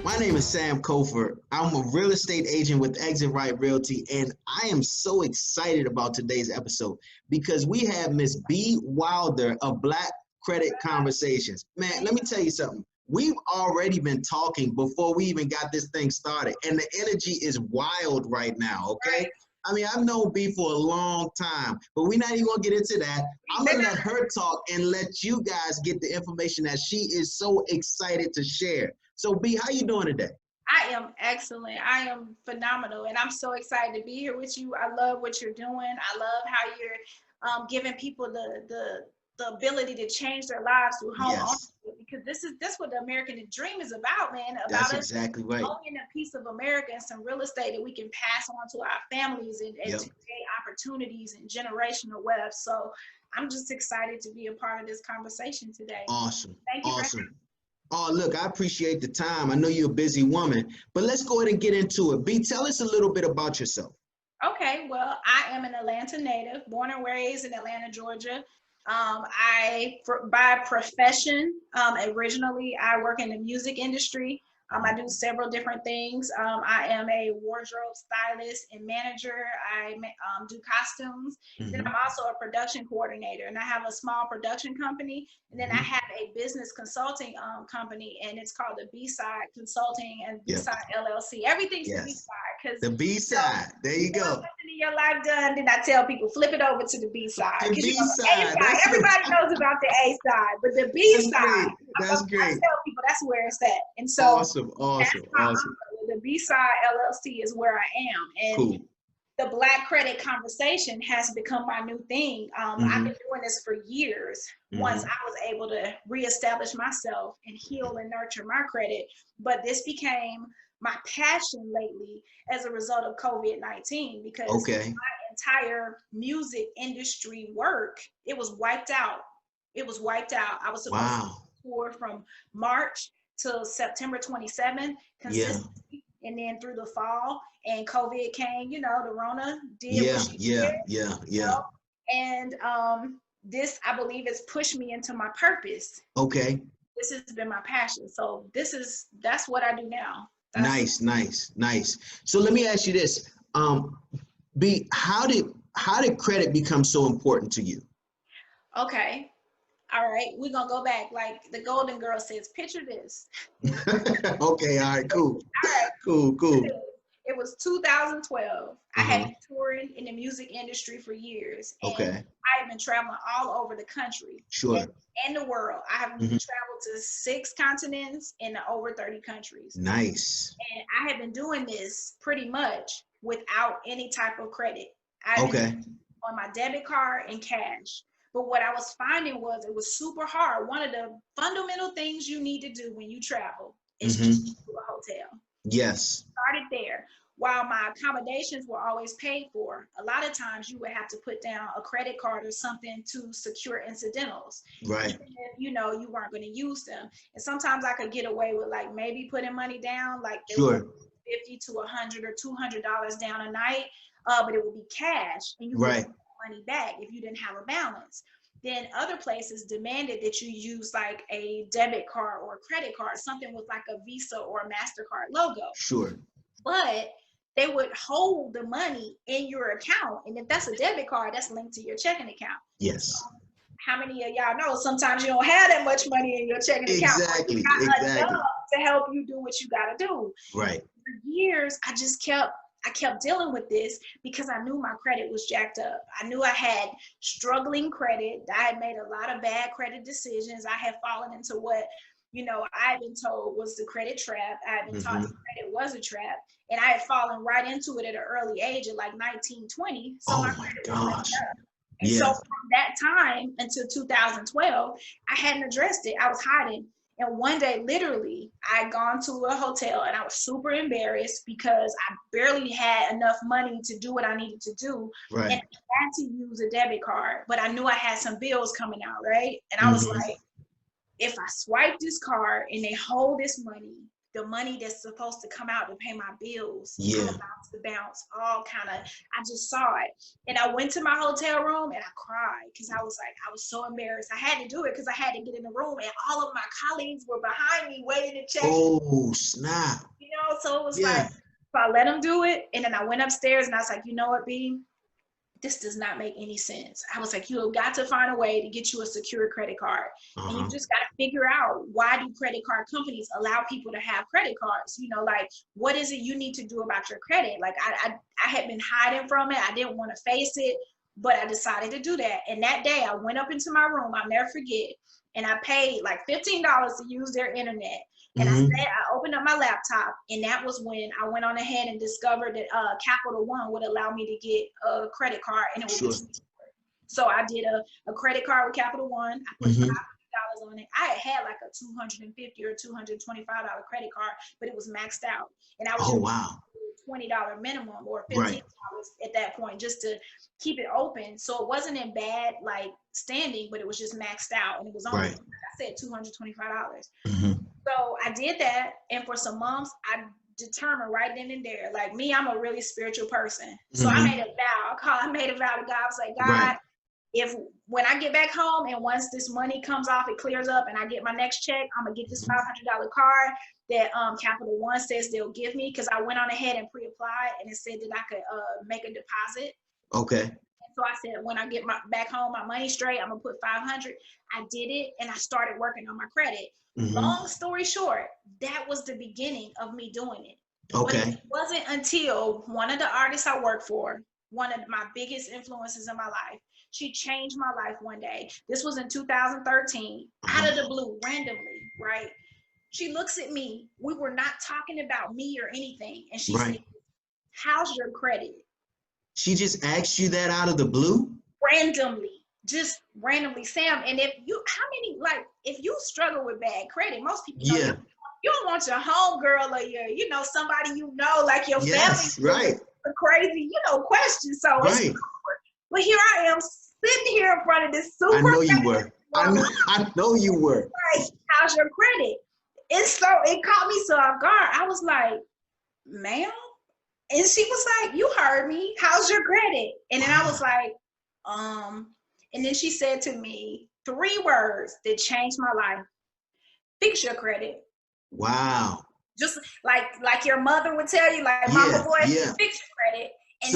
My name is Sam Kofor. I'm a real estate agent with Exit Right Realty, and I am so excited about today's episode because we have Miss B. Wilder of Black Credit Conversations. Man, let me tell you something. We've already been talking before we even got this thing started, and the energy is wild right now, okay? I mean, I've known B for a long time, but we're not even gonna get into that. I'm gonna let her talk and let you guys get the information that she is so excited to share. So B, how you doing today? I am excellent. I am phenomenal, and I'm so excited to be here with you. I love what you're doing. I love how you're giving people the ability to change their lives through home ownership, because this what the American dream is about, man. That's About us exactly right. owning a piece of America and some real estate that we can pass on to our families and to create opportunities and generational wealth. So I'm just excited to be a part of this conversation today. Awesome. Thank you. Awesome. Oh, look, I appreciate the time. I know you're a busy woman, but let's go ahead and get into it. B, tell us a little bit about yourself. Okay, well, I am an Atlanta native, born and raised in Atlanta, Georgia. By profession, originally, I work in the music industry. I do several different things. I am a wardrobe stylist and manager. I do costumes. Then I'm also a production coordinator, and I have a small production company. And then I have a business consulting company, and it's called the B-Side Consulting and B-Side LLC. Everything's the B-Side, because the B-Side. There you go. Something in your life done, then I tell people flip it over to the B-Side. The B-Side, everybody knows about the A-side, but the B-Side. That's great. I tell people that's where it's at. And so awesome. The B-Side LLC is where I am. And the Black Credit Conversation has become my new thing. I've been doing this for years. Once I was able to reestablish myself and heal and nurture my credit, but this became my passion lately as a result of COVID-19, because my entire music industry work, it was wiped out. I was supposed to tour from March till September 27th consistently, and then through the fall, and COVID came, the Rona did what she did. And this, I believe, has pushed me into my purpose. This has been my passion. So that's what I do now. Nice. So let me ask you this. B, how did credit become so important to you? Okay. All right. We're going to go back. Like the Golden Girl says, picture this. Okay. All right. Cool. Cool. It was 2012. I had been touring in the music industry for years. And I have been traveling all over the country. And the world. I have traveled to 6 continents and over 30 countries. Nice. And I have been doing this pretty much without any type of credit. I've been on my debit card and cash. But what I was finding was it was super hard. One of the fundamental things you need to do when you travel is check into a hotel. Yes. Started there. While my accommodations were always paid for, a lot of times you would have to put down a credit card or something to secure incidentals. Right. Even if, you weren't going to use them. And sometimes I could get away with like maybe putting money down, like $50 to $100 or $200 down a night, but it would be cash, and you would get money back if you didn't have a balance. Then other places demanded that you use like a debit card or a credit card, something with like a Visa or a MasterCard logo. But they would hold the money in your account. And if that's a debit card, that's linked to your checking account. Yes. How many of y'all know sometimes you don't have that much money in your checking account? Exactly. Enough to help you do what you got to do. Right. For years, I kept dealing with this because I knew my credit was jacked up. I knew I had struggling credit. I had made a lot of bad credit decisions. I had fallen into what, I had been told was the credit trap. I had been taught that credit was a trap. And I had fallen right into it at an early age at like 19, 20. So my credit was messed up. And so from that time until 2012, I hadn't addressed it. I was hiding. And one day, literally, I had gone to a hotel and I was super embarrassed because I barely had enough money to do what I needed to do. And I had to use a debit card, but I knew I had some bills coming out, right? And I was like, if I swipe this card and they hold this money, the money that's supposed to come out to pay my bills, Yeah. I'm about to bounce, all kind of, I just saw it. And I went to my hotel room and I cried because I was so embarrassed. I had to do it because I had to get in the room and all of my colleagues were behind me waiting to check. Oh, snap. You know, so it was like, so I let them do it. And then I went upstairs and I was like, you know what, B? This does not make any sense. I was like, you have got to find a way to get you a secure credit card. And you just got to figure out, why do credit card companies allow people to have credit cards? You know, like, what is it you need to do about your credit? Like, I had been hiding from it. I didn't want to face it, but I decided to do that. And that day I went up into my room, I'll never forget. And I paid like $15 to use their internet. And I opened up my laptop, and that was when I went on ahead and discovered that Capital One would allow me to get a credit card, and it would be so I did a credit card with Capital One. I put $500 on it. I had like a $250 or $225 credit card, but it was maxed out, and I was $20 minimum or $15 at that point just to keep it open. So it wasn't in bad like standing, but it was just maxed out, and it was only like I said $225. So I did that, and for some months, I determined right then and there, like me, I'm a really spiritual person. So I made a vow. I made a vow to God. I was like, God, if when I get back home and once this money comes off, it clears up, and I get my next check, I'm gonna get this $500 card that Capital One says they'll give me, because I went on ahead and pre-applied, and it said that I could make a deposit. Okay. So I said, when I get back home, my money straight, I'm gonna put 500. I did it, and I started working on my credit. Long story short, that was the beginning of me doing it. Okay. But it wasn't until one of the artists I work for, one of my biggest influences in my life, she changed my life one day. This was in 2013, out of the blue, randomly, right? She looks at me. We were not talking about me or anything, and she said, "How's your credit?" She just asked you that out of the blue? Just randomly, Sam. And if you struggle with bad credit, most people know you don't want your homegirl or your, somebody like your family. A crazy, question. So it's awkward. But here I am sitting here in front of this super. I know you were. I know you were. Like, how's your credit? It caught me so off guard. I was like, ma'am? And she was like, you heard me. How's your credit? And then I was like, and then she said to me 3 words that changed my life. Fix your credit. Wow. Just like your mother would tell you, like mama boy, fix your credit. And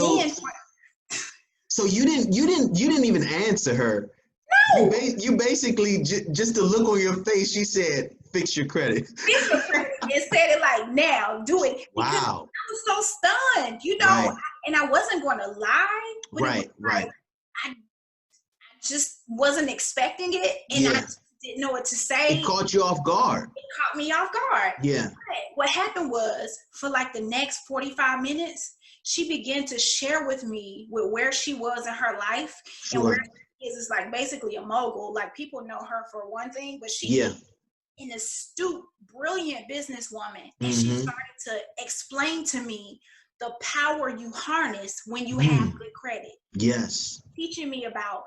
so you didn't even answer her. No. You basically just the look on your face, she said, fix your credit. Fix your credit. And said it like, now, do it. Because I was so stunned, and I wasn't going to lie. But I just wasn't expecting it, and I just didn't know what to say. It caught you off guard. It caught me off guard. Yeah. But what happened was, for like the next 45 minutes, she began to share with me where she was in her life and where she is like basically a mogul. Like, people know her for one thing, but she is an astute, brilliant businesswoman, and she started to explain to me the power you harness when you have good credit. Yes. Teaching me about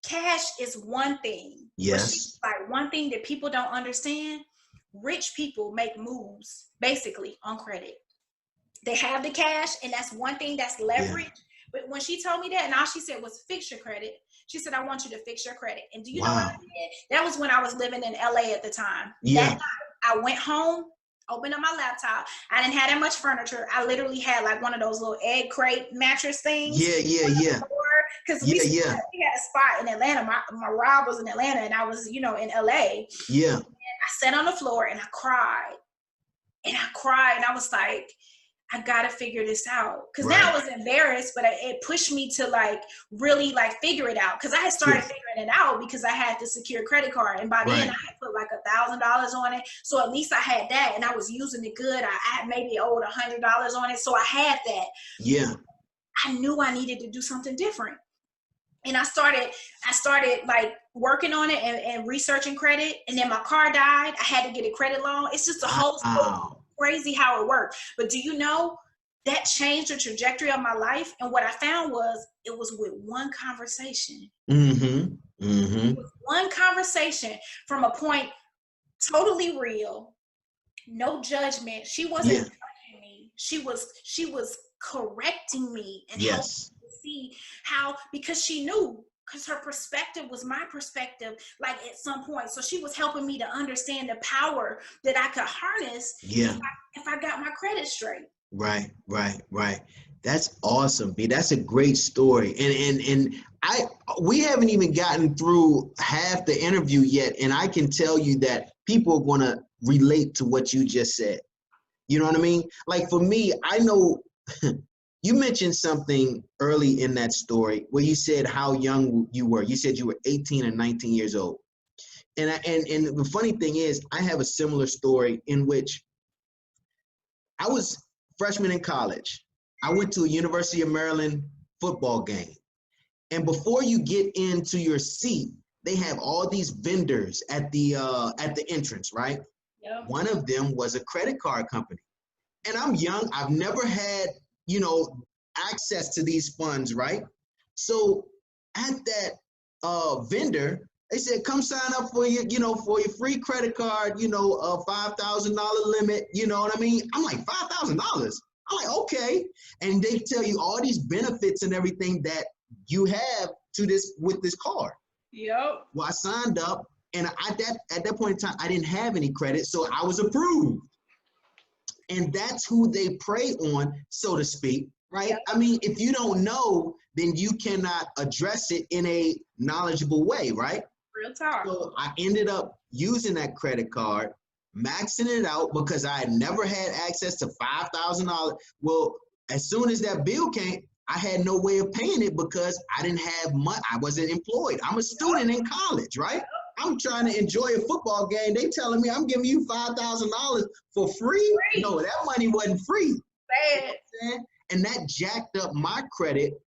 cash is one thing. Yes. But like, one thing that people don't understand, rich people make moves basically on credit. They have the cash, and that's one thing that's leverage. But when she told me that, and all she said was fix your credit. She said, I want you to fix your credit. And do you know what I did? That was when I was living in LA at the time. Yeah. That night, I went home, opened up my laptop. I didn't have that much furniture. I literally had like one of those little egg crate mattress things. Yeah. Because we had a spot in Atlanta. My Rob was in Atlanta, and I was, in LA. Yeah. And I sat on the floor and I cried. And I was like, I gotta figure this out. Because now I was embarrassed, but it pushed me to like really like figure it out. Because I had started figuring it out because I had the secure credit card, and by then I had put like $1,000 on it. So at least I had that, and I was using it good. I maybe owed $100 on it, so I had that. Yeah. I knew I needed to do something different. And I started like working on it and researching credit. And then my car died. I had to get a credit loan. It's just a whole story. Crazy how it worked. But do you know, that changed the trajectory of my life? And what I found was, it was with one conversation. It was one conversation from a point totally real, no judgment. She wasn't judging me. She was correcting me and helping me to see how, because she knew, because her perspective was my perspective, like at some point. So she was helping me to understand the power that I could harness if I got my credit straight. Right. That's awesome, B. That's a great story. And we haven't even gotten through half the interview yet, and I can tell you that people are going to relate to what you just said. You know what I mean? Like for me, I know you mentioned something early in that story where you said how young you were. You said you were 18 and 19 years old. And the funny thing is, I have a similar story in which I was freshman in college. I went to a University of Maryland football game. And before you get into your seat, they have all these vendors at the entrance, right? Yep. One of them was a credit card company. And I'm young. I've never had, access to these funds, right? So at that vendor, they said, come sign up for for your free credit card, a $5,000 limit. You know what I mean? I'm like, $5,000? I'm like, okay. And they tell you all these benefits and everything that you have with this card. Yep. Well, I signed up, and at that point in time, I didn't have any credit, so I was approved. And that's who they prey on, so to speak, right? Yep. I mean, if you don't know, then you cannot address it in a knowledgeable way, right? Real talk. So I ended up using that credit card, maxing it out because I had never had access to $5,000. Well, as soon as that bill came, I had no way of paying it because I didn't have money. I wasn't employed. I'm a student in college, right? I'm trying to enjoy a football game. They telling me I'm giving you $5,000 for free? No, that money wasn't free. Bad. You know what I'm saying? And that jacked up my credit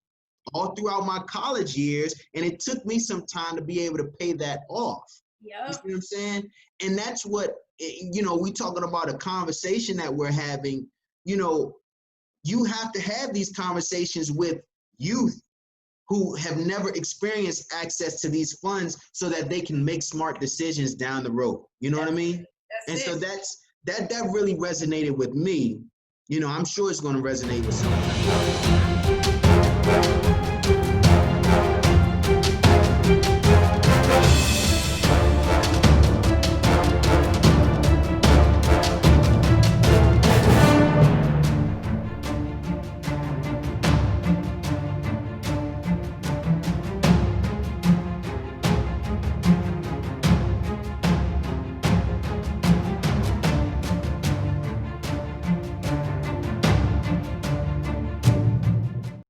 all throughout my college years, and it took me some time to be able to pay that off. Yep. You see what I'm saying? And that's what, we talking about a conversation that we're having. You have to have these conversations with youth who have never experienced access to these funds so that they can make smart decisions down the road. You know what I mean? So that really resonated with me. I'm sure it's going to resonate with someone.